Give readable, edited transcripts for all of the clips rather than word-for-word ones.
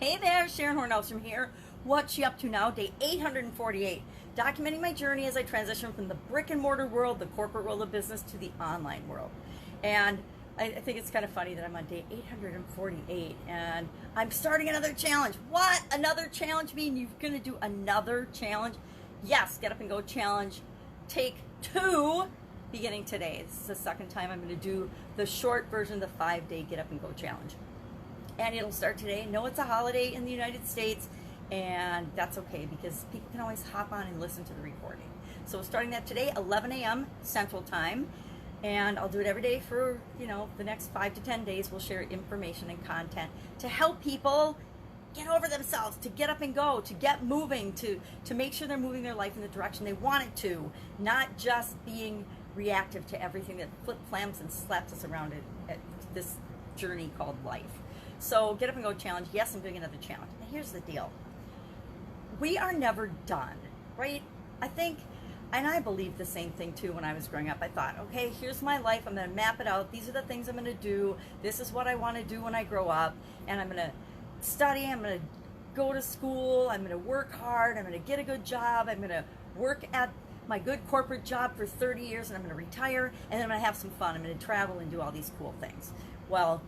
Hey there, Sharon Horne-Ellstrom here. What's she up to now? Day 848. Documenting my journey as I transition from the brick and mortar world, the corporate world of business, to the online world. And I think it's kind of funny that I'm on day 848 and I'm starting another challenge. What? Another challenge? Mean you're going to do another challenge? Yes, Get Up and Go challenge. Take 2 beginning today. This is the second time I'm going to do the short version, the 5-day Get Up and Go challenge. And it'll start today. No, it's a holiday in the United States, and that's okay because people can always hop on and listen to the recording. So starting that today, 11 a.m. Central Time, and I'll do it every day for, the next 5 to 10 days. We'll share information and content to help people get over themselves, to get up and go, to get moving, to make sure they're moving their life in the direction they want it to, not just being reactive to everything that flip-flams and slaps us around at this journey called life. So Get Up and Go challenge. Yes, I'm doing another challenge. And here's the deal. We are never done, right? I think, and I believed the same thing too when I was growing up. I thought, okay, here's my life. I'm going to map it out. These are the things I'm going to do. This is what I want to do when I grow up. And I'm going to study. I'm going to go to school. I'm going to work hard. I'm going to get a good job. I'm going to work at my good corporate job for 30 years and I'm going to retire. And then I'm going to have some fun. I'm going to travel and do all these cool things. Well,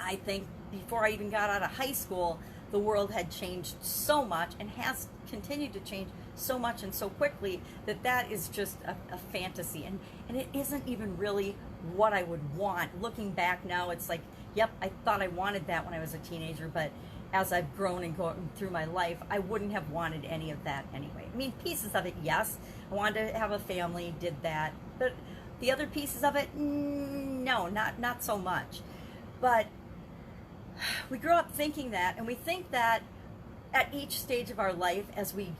I think before I even got out of high school, the world had changed so much and has continued to change so much and so quickly that is just a fantasy. And it isn't even really what I would want. Looking back now, it's like, yep, I thought I wanted that when I was a teenager, but as I've grown and gone through my life, I wouldn't have wanted any of that anyway. I mean, pieces of it, yes. I wanted to have a family, did that. But the other pieces of it, no, not so much. But we grow up thinking that, and we think that at each stage of our life, as we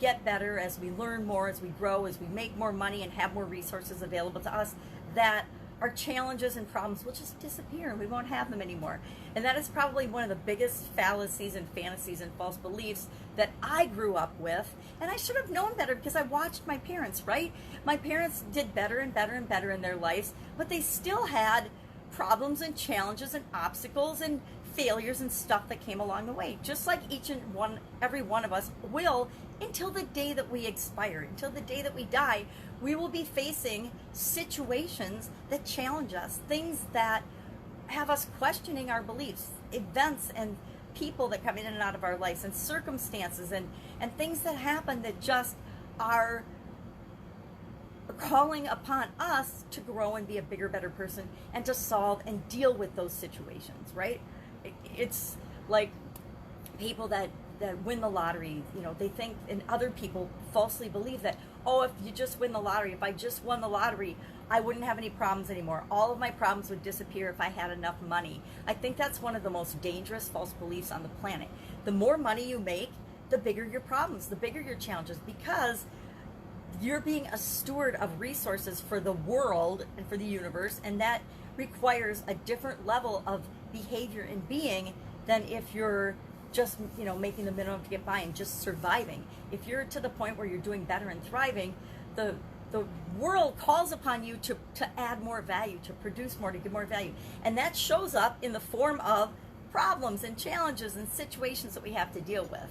get better, as we learn more, as we grow, as we make more money and have more resources available to us, that our challenges and problems will just disappear and we won't have them anymore. And that is probably one of the biggest fallacies and fantasies and false beliefs that I grew up with. And I should have known better because I watched my parents, right? My parents did better and better and better in their lives, but they still had problems and challenges and obstacles and failures and stuff that came along the way, just like every one of us will, until the day that we expire, until the day that we die. We will be facing situations that challenge us, things that have us questioning our beliefs, events and people that come in and out of our lives, and circumstances and things that happen that just are calling upon us to grow and be a bigger, better person and to solve and deal with those situations, right? It's like people that win the lottery, they think, and other people falsely believe that, oh, if you just win the lottery, if I just won the lottery, I wouldn't have any problems anymore. All of my problems would disappear if I had enough money. I think that's one of the most dangerous false beliefs on the planet. The more money you make, the bigger your problems, the bigger your challenges, because you're being a steward of resources for the world and for the universe, and that requires a different level of behavior and being than if you're just making the minimum to get by and just surviving. If you're to the point where you're doing better and thriving, the world calls upon you to add more value, to produce more, to give more value, and that shows up in the form of problems and challenges and situations that we have to deal with.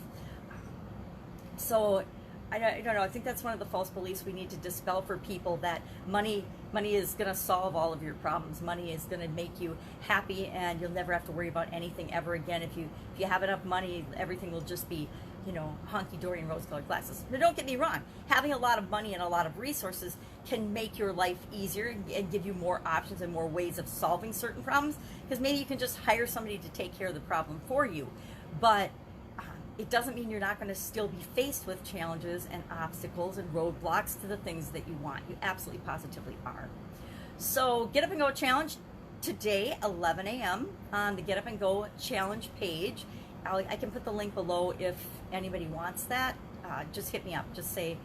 So I don't know. I think that's one of the false beliefs we need to dispel for people, that money is going to solve all of your problems. Money is going to make you happy, and you'll never have to worry about anything ever again. If you have enough money, everything will just be, honky-dory and rose-colored glasses. But don't get me wrong. Having a lot of money and a lot of resources can make your life easier and give you more options and more ways of solving certain problems, because maybe you can just hire somebody to take care of the problem for you. But it doesn't mean you're not going to still be faced with challenges and obstacles and roadblocks to the things that you want. You absolutely positively are. So Get Up and Go challenge today, 11 a.m. on the Get Up and Go challenge page. I can put the link below if anybody wants that. Just hit me up. Just say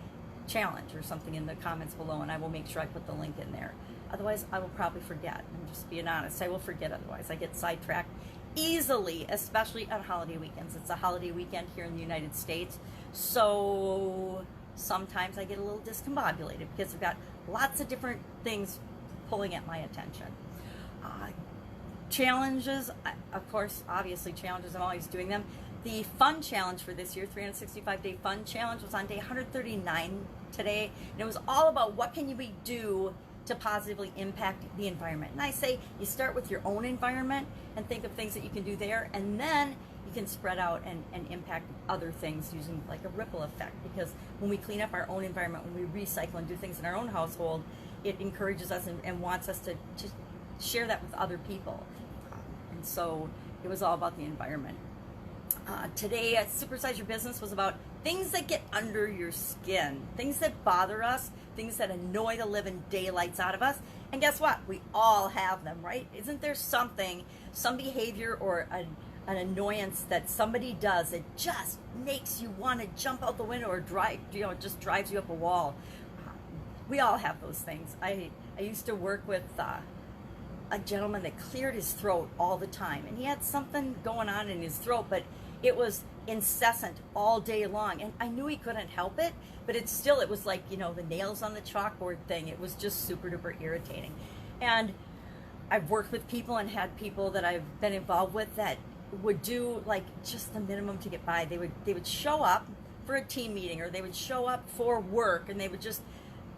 challenge or something in the comments below, and I will make sure I put the link in there. Otherwise, I will probably forget. I'm just being honest. I will forget otherwise. I get sidetracked easily, especially on holiday weekends. It's a holiday weekend here in the United States, so sometimes I get a little discombobulated because I've got lots of different things pulling at my attention. Challenges, of course, obviously challenges, I'm always doing them. The fun challenge for this year, 365-day fun challenge, was on day 139 today, and it was all about what can we do to positively impact the environment. And I say you start with your own environment and think of things that you can do there, and then you can spread out and impact other things using like a ripple effect, because when we clean up our own environment, when we recycle and do things in our own household, it encourages us and wants us to share that with other people. And so it was all about the environment. Today at Supersize Your Business was about things that get under your skin, things that bother us, things that annoy the living daylights out of us. And guess what? We all have them, right? Isn't there something, some behavior or an annoyance that somebody does that just makes you want to jump out the window or just drives you up a wall? We all have those things. I used to work with a gentleman that cleared his throat all the time, and he had something going on in his throat, but it was incessant all day long, and I knew he couldn't help it, but it was like, you know, the nails on the chalkboard thing. It was just super duper irritating. And I've worked with people and had people that I've been involved with that would do like just the minimum to get by. They would show up for a team meeting, or they would show up for work, and they would just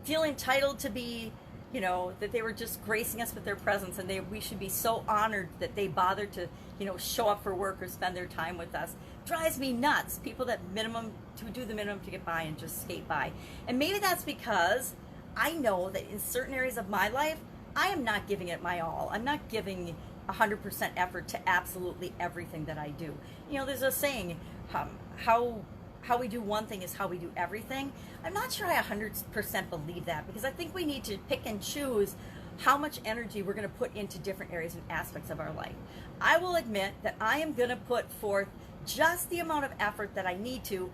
feel entitled to be, you know, that they were just gracing us with their presence, and we should be so honored that they bothered to, you know, show up for work or spend their time with us. Drives me nuts. People that do the minimum to get by and just skate by. And maybe that's because I know that in certain areas of my life, I am not giving it my all. I'm not giving 100% effort to absolutely everything that I do. You know, there's a saying, how we do one thing is how we do everything. I'm not sure I 100% believe that, because I think we need to pick and choose how much energy we're going to put into different areas and aspects of our life. I will admit that I am going to put forth just the amount of effort that I need to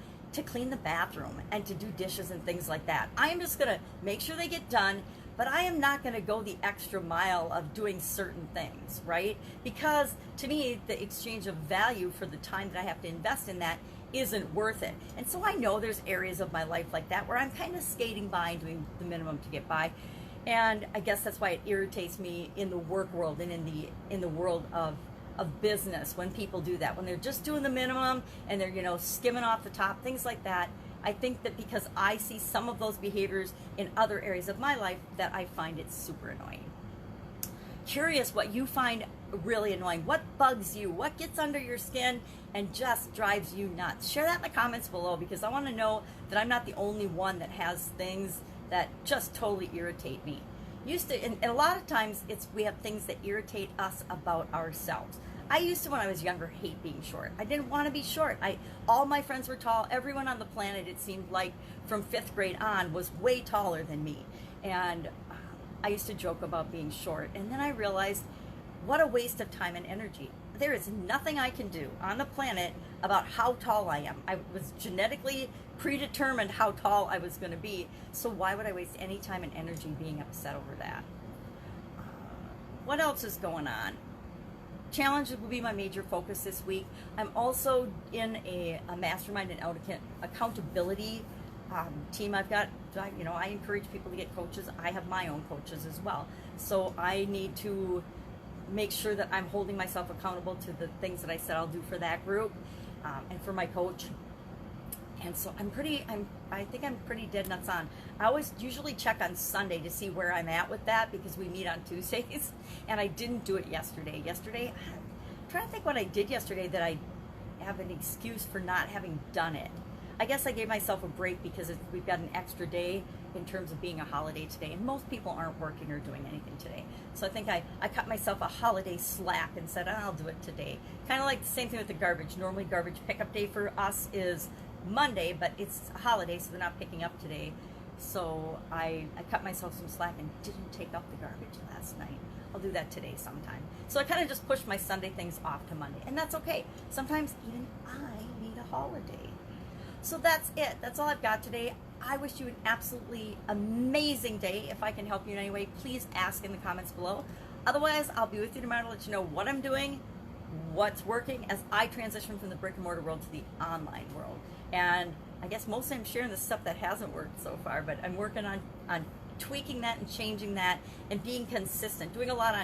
clean the bathroom and to do dishes and things like that. I am just going to make sure they get done, but I am not going to go the extra mile of doing certain things, right? Because to me, the exchange of value for the time that I have to invest in that isn't worth it. And so I know there's areas of my life like that where I'm kind of skating by and doing the minimum to get by. And I guess that's why it irritates me in the work world and in the world of business, when people do that, when they're just doing the minimum and they're, you know, skimming off the top, things like that. I think that because I see some of those behaviors in other areas of my life, that I find it super annoying. Curious what you find really annoying. What bugs you? What gets under your skin and just drives you nuts? Share that in the comments below, because I want to know that I'm not the only one that has things that just totally irritate me. And a lot of times we have things that irritate us about ourselves. I used to, when I was younger, hate being short. I didn't want to be short. All my friends were tall. Everyone on the planet, it seemed like, from 5th grade on, was way taller than me. And I used to joke about being short. And then I realized what a waste of time and energy. There is nothing I can do on the planet about how tall I am. I was genetically predetermined how tall I was going to be. So why would I waste any time and energy being upset over that? What else is going on? Challenges will be my major focus this week. I'm also in a mastermind and accountability team. I've got, you know, I encourage people to get coaches. I have my own coaches as well. So I need to make sure that I'm holding myself accountable to the things that I said I'll do for that group and for my coach. And so I think I'm pretty dead nuts on. I always usually check on Sunday to see where I'm at with that, because we meet on Tuesdays, and I didn't do it yesterday. I'm trying to think what I did yesterday that I have an excuse for not having done it. I guess I gave myself a break because we've got an extra day in terms of being a holiday today, and most people aren't working or doing anything today. So I think I cut myself a holiday slack and said, I'll do it today. Kind of like the same thing with the garbage. Normally garbage pickup day for us is Monday, but it's a holiday, so they're not picking up today. So I cut myself some slack and didn't take out the garbage last night. I'll do that today sometime. So I kind of just pushed my Sunday things off to Monday, and that's okay. Sometimes even I need a holiday. So that's it. That's all I've got today. I wish you an absolutely amazing day. If I can help you in any way, please ask in the comments below. Otherwise, I'll be with you tomorrow to let you know what I'm doing, what's working as I transition from the brick and mortar world to the online world. And I guess mostly I'm sharing the stuff that hasn't worked so far, but I'm working on tweaking that and changing that and being consistent, doing a lot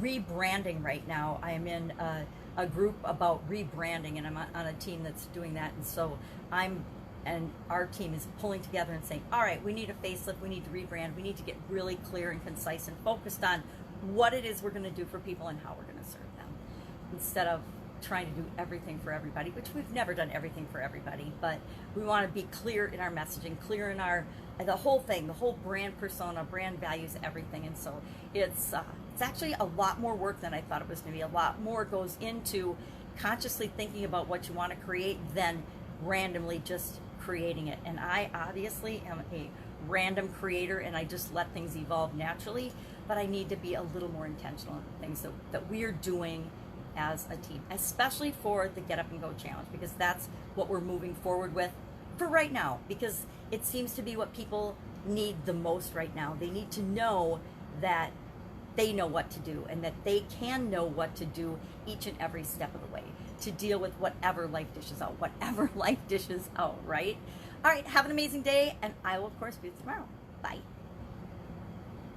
rebranding right now. I am in a group about rebranding, and I'm on a team that's doing that. And so our team is pulling together and saying, all right, we need a facelift, we need to rebrand, we need to get really clear and concise and focused on what it is we're going to do for people and how we're going to serve them, instead of trying to do everything for everybody, which we've never done everything for everybody, but we want to be clear in our messaging, clear in the whole thing, the whole brand persona, brand values, everything. And so it's actually a lot more work than I thought it was going to be. A lot more goes into consciously thinking about what you want to create than randomly just creating it. And I obviously am a random creator, and I just let things evolve naturally, but I need to be a little more intentional in the things that we're doing as a team, especially for the Get Up and Go Challenge, because that's what we're moving forward with for right now, because it seems to be what people need the most right now. They need to know that they know what to do, and that they can know what to do each and every step of the way to deal with whatever life dishes out, right? All right, have an amazing day, and I will, of course, be with you tomorrow. Bye.